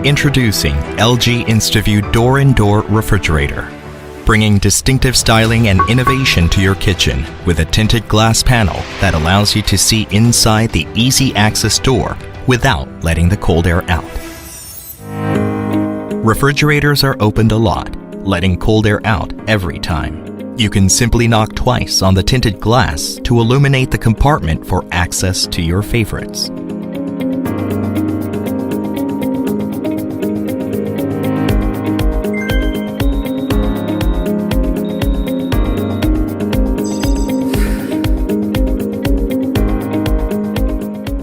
Introducing LG InstaView Door-in-Door Refrigerator, bringing distinctive styling and innovation to your kitchen with a tinted glass panel that allows you to see inside the easy access door without letting the cold air out. Refrigerators are opened a lot, letting cold air out every time. You can simply knock twice on the tinted glass to illuminate the compartment for access to your favorites.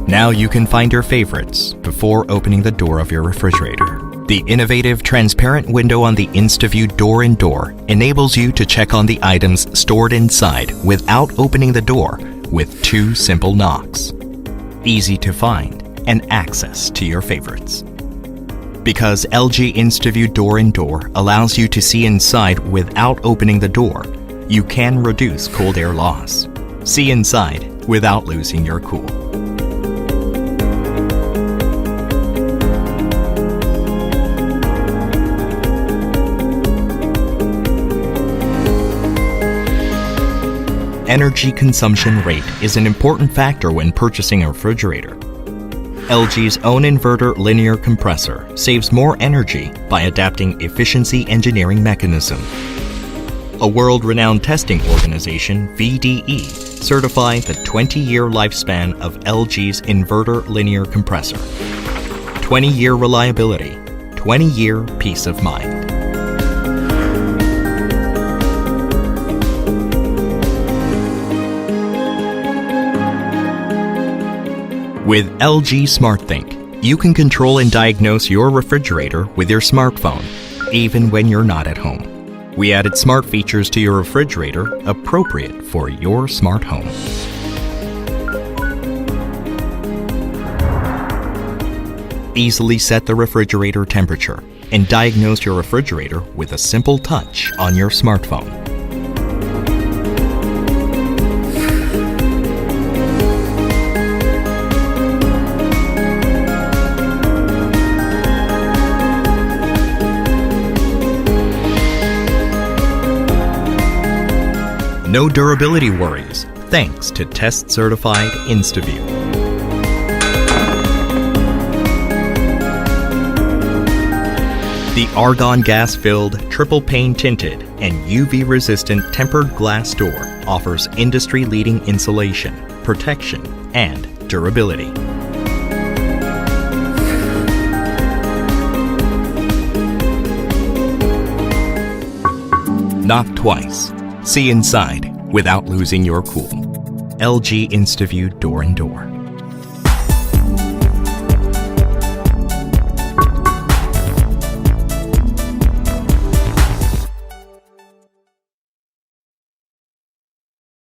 Now you can find your favorites before opening the door of your refrigerator. The innovative transparent window on the InstaView Door-in-Door enables you to check on the items stored inside without opening the door with 2 simple knocks. Easy to find and access to your favorites. Because LG InstaView Door-in-Door allows you to see inside without opening the door, you can reduce cold air loss. See inside without losing your cool. Energy consumption rate is an important factor when purchasing a refrigerator. LG's own inverter Linear Compressor saves more energy by adapting efficiency engineering mechanism. A world-renowned testing organization, VDE, certified the 20-year lifespan of LG's inverter Linear Compressor. 20-year reliability, 20-year peace of mind. With LG SmartThink, you can control and diagnose your refrigerator with your smartphone, even when you're not at home. We added smart features to your refrigerator appropriate for your smart home. Easily set the refrigerator temperature and diagnose your refrigerator with a simple touch on your smartphone. No durability worries, thanks to test-certified InstaView. The argon gas-filled, triple-pane tinted, and UV-resistant tempered glass door offers industry-leading insulation, protection, and durability. Knock twice. See inside without losing your cool. LG InstaView Door-in-Door.